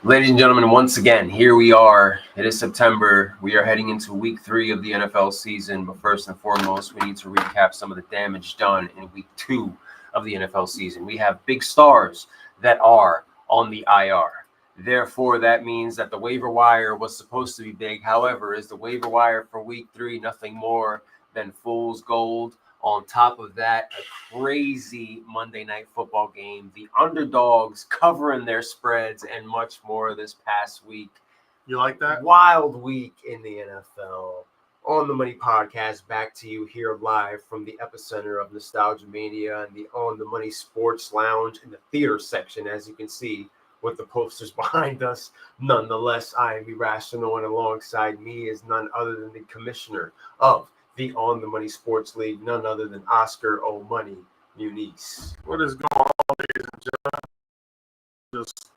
Ladies and gentlemen, once again, here we are. It is September. We are heading into week 3 of the NFL season. But first and foremost, we need to recap some of the damage done in week 2 of the NFL season. We have big stars that are on the IR. Therefore, that means that the waiver wire was supposed to be big. However, is the waiver wire for week 3 nothing more than fool's gold? On top of that, a crazy Monday Night Football game, the underdogs covering their spreads, and much more this past week. You like that? Wild week in the NFL. On the Money Podcast, back to you here live from the epicenter of Nostalgia Mania and the On the Money Sports Lounge in the theater section, as you can see with the posters behind us. Nonetheless, I am Irrational, and alongside me is none other than the commissioner of the On the Money Sports League, none other than Oscar O. Money Muniz. What is going on, ladies and gentlemen? Just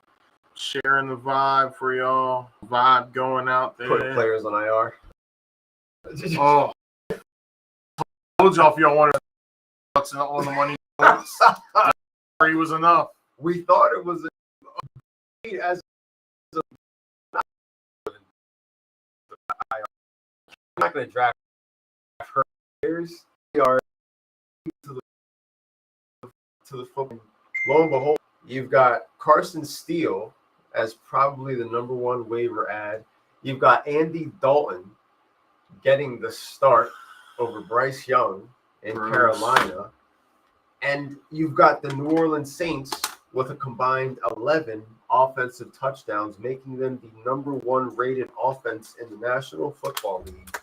sharing the vibe for y'all. Vibe going out there. Putting players on IR. Oh, I told y'all if y'all wanted to On the Money Sports, he was enough. We thought it was as I'm not going to draft her players. We are to the football. Lo and behold, you've got Carson Steele as probably the number one waiver ad. You've got Andy Dalton getting the start over Bryce Young in Carolina. And you've got the New Orleans Saints with a combined 11 offensive touchdowns, making them the number one rated offense in the National Football League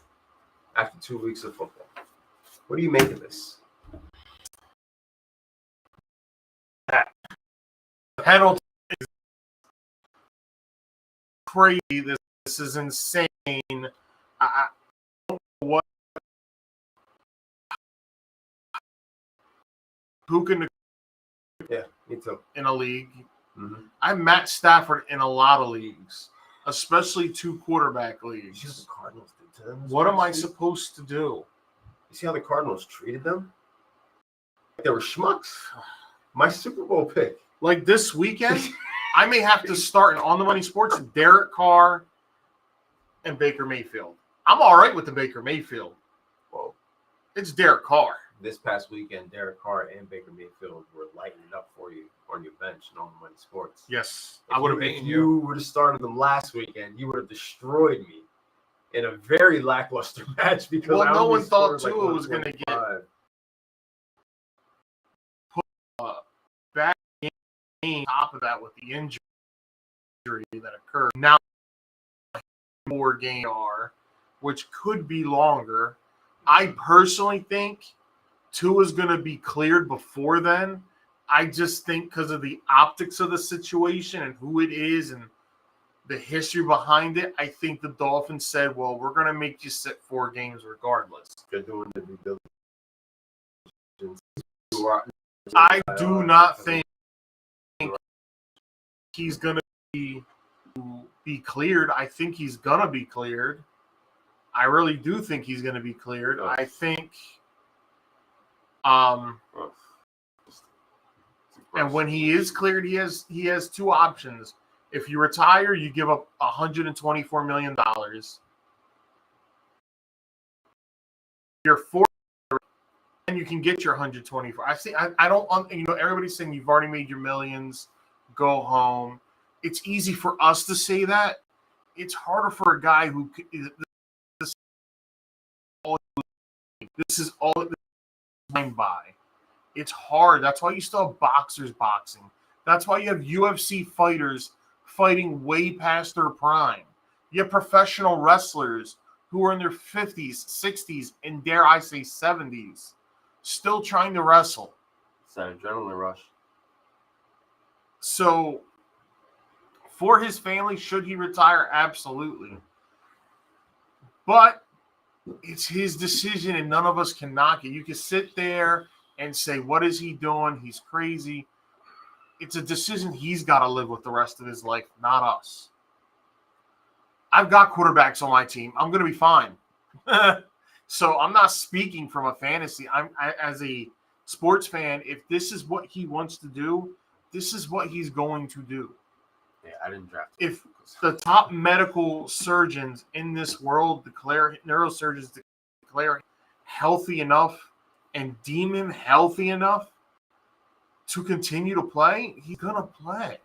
after 2 weeks of football. What do you make of this? That penalty is crazy. This is insane. I don't know what. Who can? Yeah, me too. In a league. Mm-hmm. I'm Matt Stafford in a lot of leagues, especially 2 quarterback leagues. You see how the Cardinals did to them? What am I supposed to do? You see how the Cardinals treated them? They were schmucks. My Super Bowl pick. Like this weekend, I may have to start in On the Money Sports Derek Carr and Baker Mayfield. I'm all right with the Baker Mayfield. Well, it's Derek Carr. This past weekend, Derek Carr and Baker Mayfield were lighting it up for you on your bench and On the Money Sports. Yes, I would have beaten you. If you would have started them last weekend, you would have destroyed me in a very lackluster match because no one thought Tua was going to get put back in top of that with the injury that occurred. Now, more game are, which could be longer. I personally think Tua is going to be cleared before then. I just think because of the optics of the situation and who it is and the history behind it, I think the Dolphins said, well, we're going to make you sit 4 games regardless. They're doing the due diligence. I do not think he's going to be cleared. I think he's going to be cleared. I really do think he's going to be cleared. I think and when he is cleared, he has 2 options. If you retire, you give up $124 million. You're 40, and you can get your 124. I don't. Everybody's saying you've already made your millions. Go home. It's easy for us to say that. It's harder for a guy who this is all time by. It's hard. That's why you still have boxers boxing. That's why you have UFC fighters fighting way past their prime. You have professional wrestlers who are in their 50s, 60s, and dare I say 70s, still trying to wrestle. It's an adrenaline rush. So, for his family, should he retire? Absolutely. But it's his decision, and none of us can knock it. You can sit there and say, what is he doing? He's crazy. It's a decision he's got to live with the rest of his life, not us. I've got quarterbacks on my team. I'm going to be fine. So I'm not speaking from a fantasy. As a sports fan, if this is what he wants to do, this is what he's going to do. Yeah, I didn't draft him. If the top medical surgeons in this world neurosurgeons declare healthy enough and deem him healthy enough to continue to play, he's gonna play.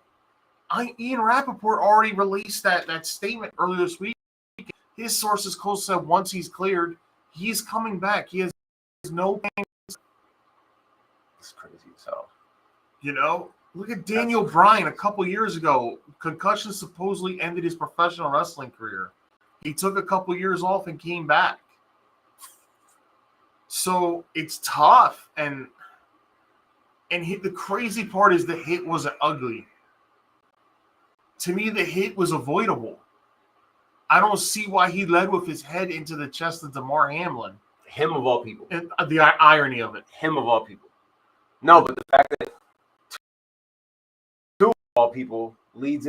Ian Rappaport already released that statement earlier this week. His sources close said once he's cleared, he's coming back. He has no pain. It's crazy as hell. You know, look at Daniel Bryan a couple years ago. Concussion supposedly ended his professional wrestling career. He took a couple years off and came back. So it's tough, and the crazy part is the hit wasn't ugly. To me, the hit was avoidable. I don't see why he led with his head into the chest of Damar Hamlin. Him of all people. And the irony of it. Him of all people. No, but the fact that two of all people leads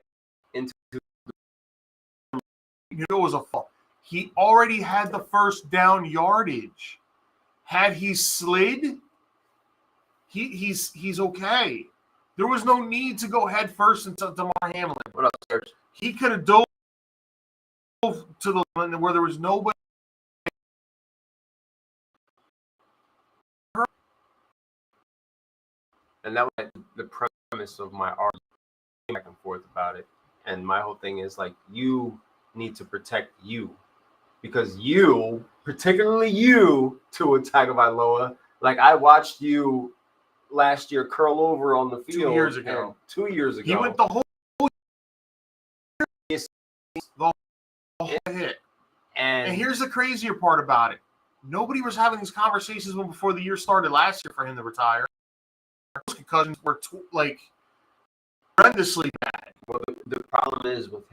into it was a fall. He already had the first down yardage. Had he slid, he's okay. There was no need to go head first into Damar Hamlin. What up, Serge? He could have dove to the line where there was nobody. And that was the premise of my argument back and forth about it. And my whole thing is like, you need to protect you, because you, particularly you, Tua Tagovailoa, like I watched you last year curl over on the field 2 years ago. 2 years ago, He went the whole hit. And here's the crazier part about it: nobody was having these conversations before the year started last year for him to retire. Those concussions were horrendously bad. Well, the problem is with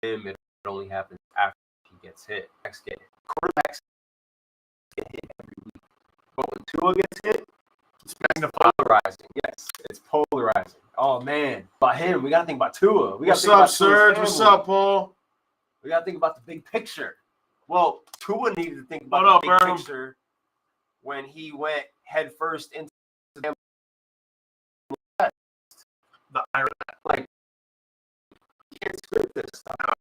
him, it only happens after he gets hit. Quarterbacks get hit every week. But when Tua gets hit, it's polarizing. Yes, it's polarizing. Oh, man. About him, we got to think about Tua. What's up, Serge? What's up, Paul? We got to think about the big picture. Well, Tua needed to think about the big picture when he went head first into the irony. Like, you can't script this stuff.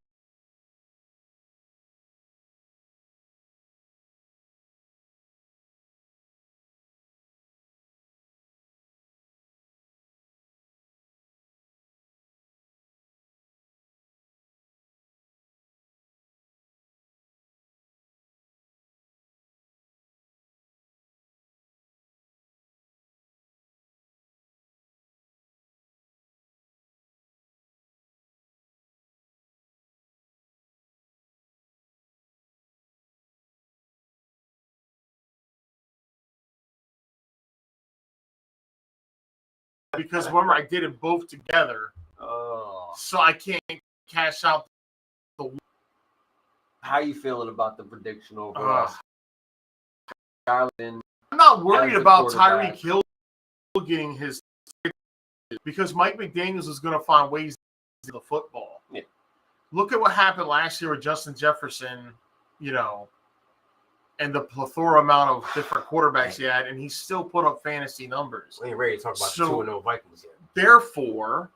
Because remember, I did it both together. Oh. So I can't cash out the. How you feeling about the prediction overall? I'm not worried about Tyreek Hill getting his, because Mike McDaniels is going to find ways to the football. Yeah. Look at what happened last year with Justin Jefferson, and the plethora amount of different quarterbacks he had, and he still put up fantasy numbers. We ain't ready to talk about the 2-0 Vikings yet. Therefore,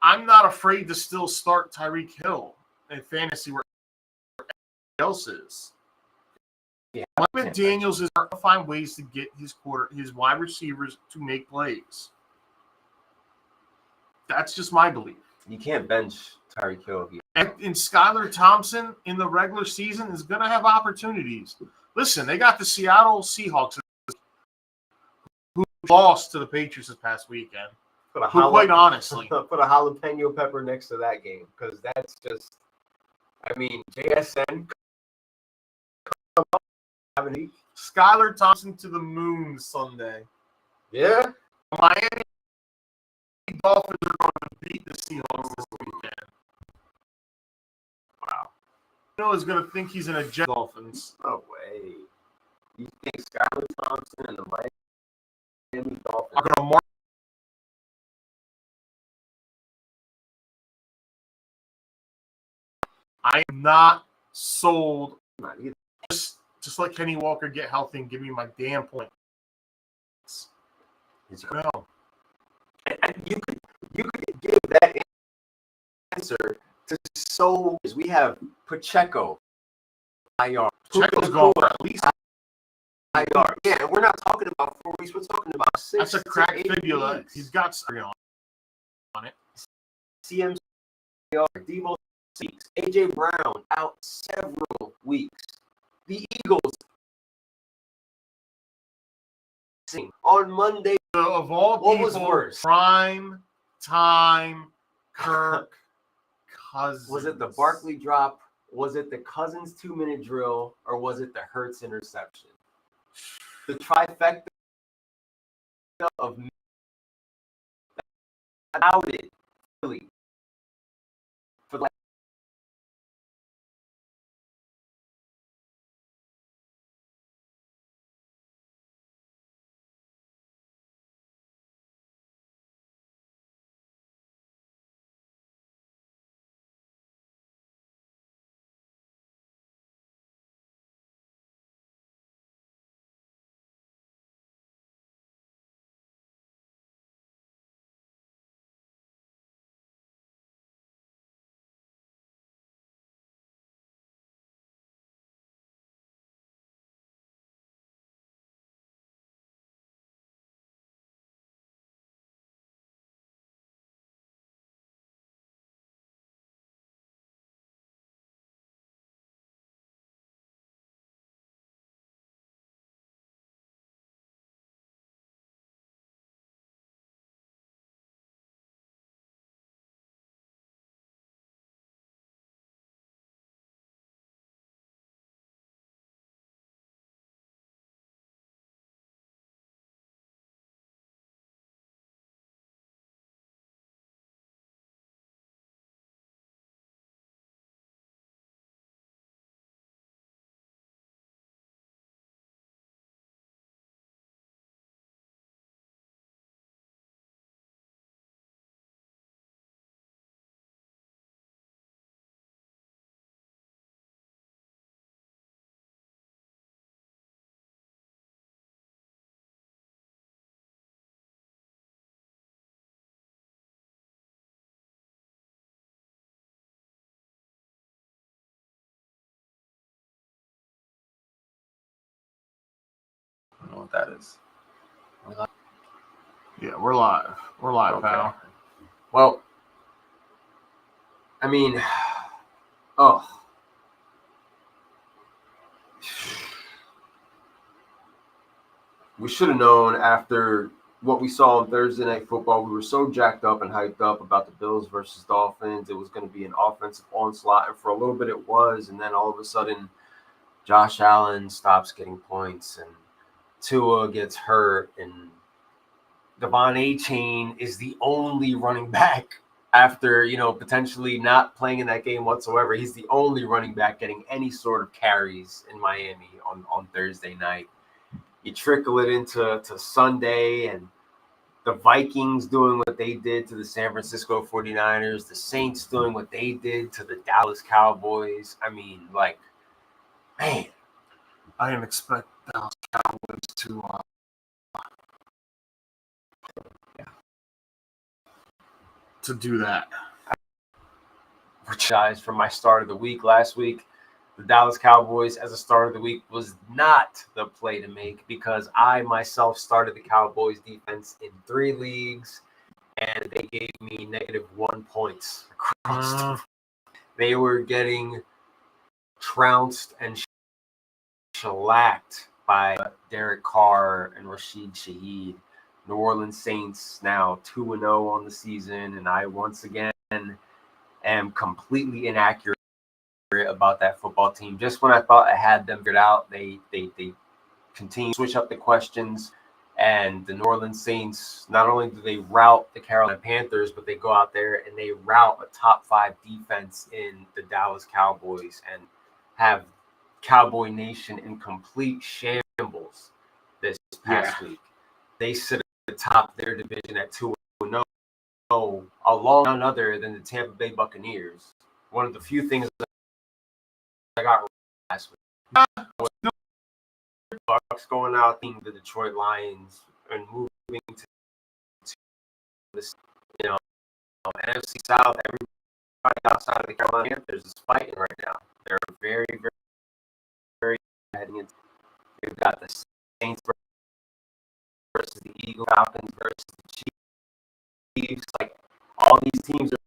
I'm not afraid to still start Tyreek Hill in fantasy where everybody else is. Yeah, Mike McDaniels is going to find ways to get his wide receivers to make plays. That's just my belief. You can't bench Tyreek Hill here. And Skylar Thompson in the regular season is going to have opportunities. Listen, they got the Seattle Seahawks who lost to the Patriots this past weekend. Quite honestly, put a jalapeno pepper next to that game, because that's just, JSN. Skylar Thompson to the moon Sunday. Yeah. Miami Dolphins are going to beat the Seahawks this weekend. Wow. Is going to think he's in a Jet Dolphins. No way. You think Skylar Thompson and the Miami Dolphins are going to mark? I am not sold. Not either. Just let Kenny Walker get healthy and give me my damn points. No. And you could give that answer to so we have Pacheco, IR. Pacheco's going for at least IR. Yeah, and we're not talking about 4 weeks. We're talking about 6. That's a cracked to 8 fibula. weeks. He's got surgery on it. CMC, Devo weeks. AJ Brown out several weeks. The Eagles on Monday. Of all What people, was worse? prime time Kirk Cousins. Was it the Barkley drop? Was it the Cousins 2-minute drill? Or was it the Hurts interception? The trifecta of doubted Philly for like I don't know what that is. Yeah, we're live. We're live, Okay. pal. Well, I mean, oh. We should have known after what we saw on Thursday Night Football. We were so jacked up and hyped up about the Bills versus Dolphins. It was going to be an offensive onslaught, and for a little bit it was. And then all of a sudden, Josh Allen stops getting points, and Tua gets hurt, and Devon A-Chain is the only running back after, potentially not playing in that game whatsoever. He's the only running back getting any sort of carries in Miami on Thursday night. You trickle it into Sunday, and the Vikings doing what they did to the San Francisco 49ers, the Saints doing what they did to the Dallas Cowboys. I mean, like, man. I didn't expect Dallas Cowboys to do that. Guys, from my start of the week last week, the Dallas Cowboys as a start of the week was not the play to make because I myself started the Cowboys defense in 3 leagues, and they gave me -1 points across. They were getting trounced and shellacked by Derek Carr and Rashid Shaheed. New Orleans Saints now 2-0 on the season, and I once again am completely inaccurate about that football team. Just when I thought I had them figured out, they continue to switch up the questions, and the New Orleans Saints, not only do they rout the Carolina Panthers, but they go out there and they rout a top 5 defense in the Dallas Cowboys and have Cowboy Nation in complete shambles this past week. They sit at the top of their division at 2-0, along none other than the Tampa Bay Buccaneers. One of the few things I got last week. Bucks going out being the Detroit Lions and moving to this, NFC South. outside of the Carolina Panthers is fighting right now. They're very, very, very heading into. We've got the Saints versus the Eagles, Falcons versus the Chiefs. Like all these teams are.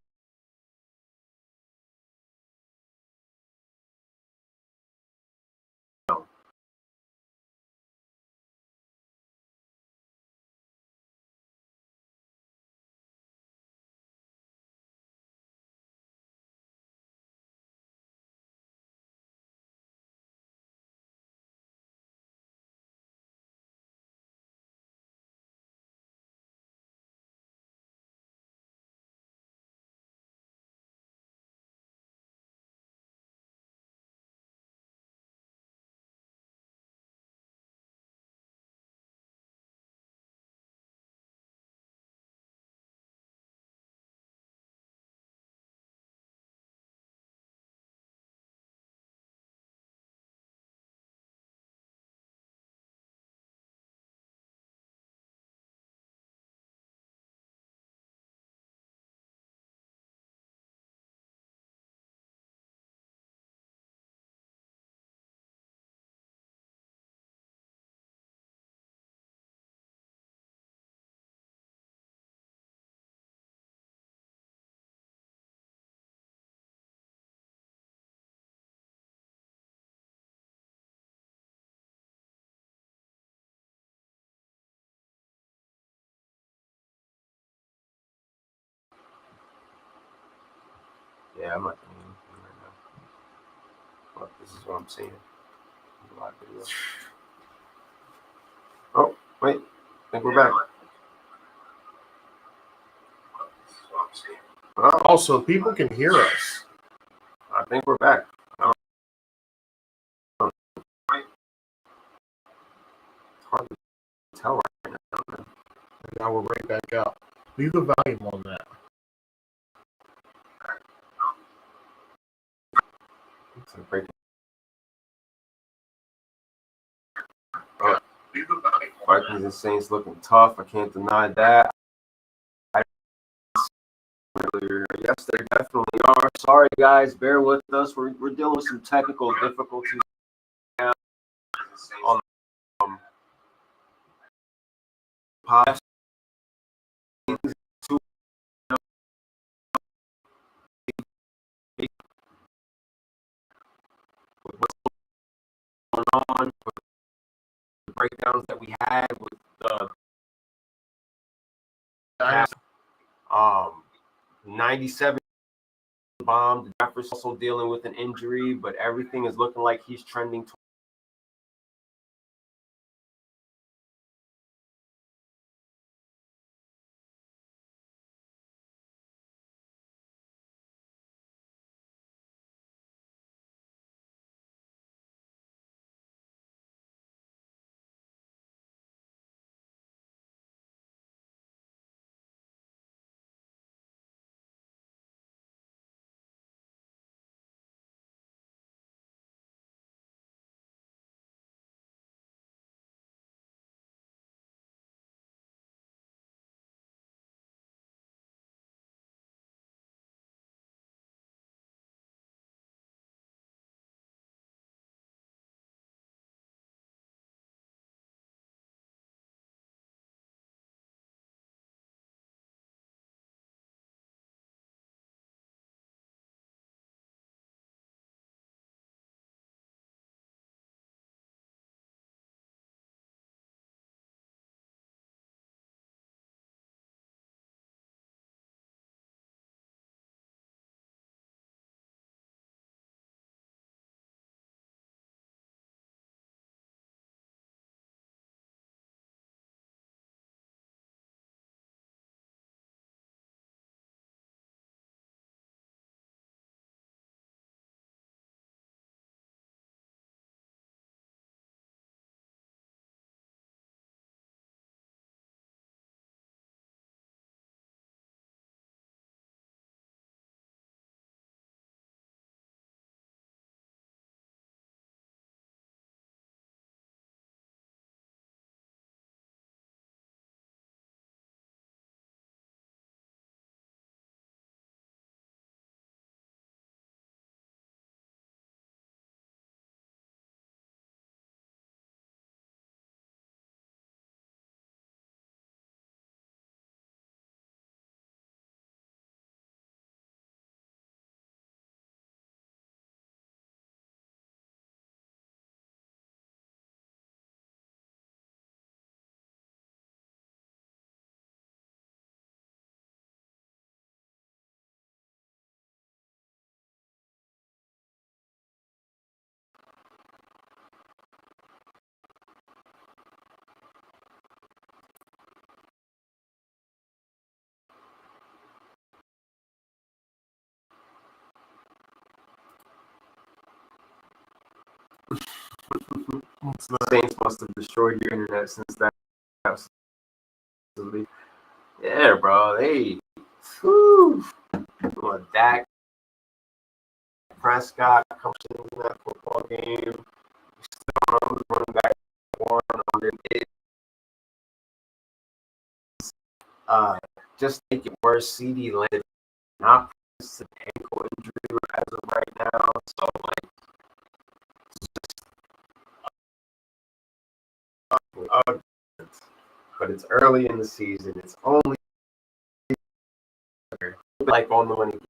Yeah, I'm not doing anything right now. But this is what I'm seeing. Live video. Oh, wait. I think we're back. Oh, Also, people can hear us. I think we're back. It's hard to tell right now. And now we're right back out. Leave the volume on that. It's a break. Oh, Vikings and Saints looking tough. I can't deny that. Yes, they definitely are. Sorry, guys. Bear with us. We're dealing with some technical difficulties now on podcast. With what's going on, with the breakdowns that we had with the 97 bomb. Jefferson also dealing with an injury, but everything is looking like he's trending What's the Saints must have destroyed your internet since that. Absolutely. Yeah, bro. They, whew, Dak Prescott comes in that football game. Still don't know who's running back one on it. Just make it worse. CD landed not an ankle injury as of right now. So like, but it's early in the season. It's only like on the winning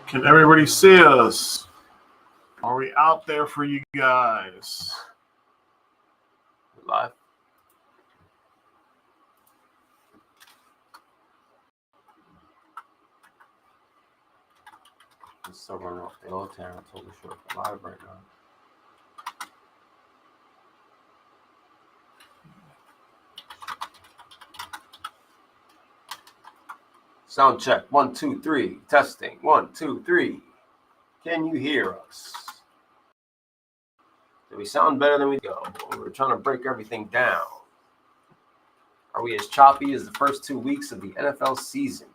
Can everybody see us? Are we out there for you guys? Live. I'm still running off the old town. I totally sure it's live right now. Sound check. 1, 2, 3. Testing. 1, 2, 3. Can you hear us? Do we sound better than we go? We're trying to break everything down. Are we as choppy as the first 2 weeks of the NFL season?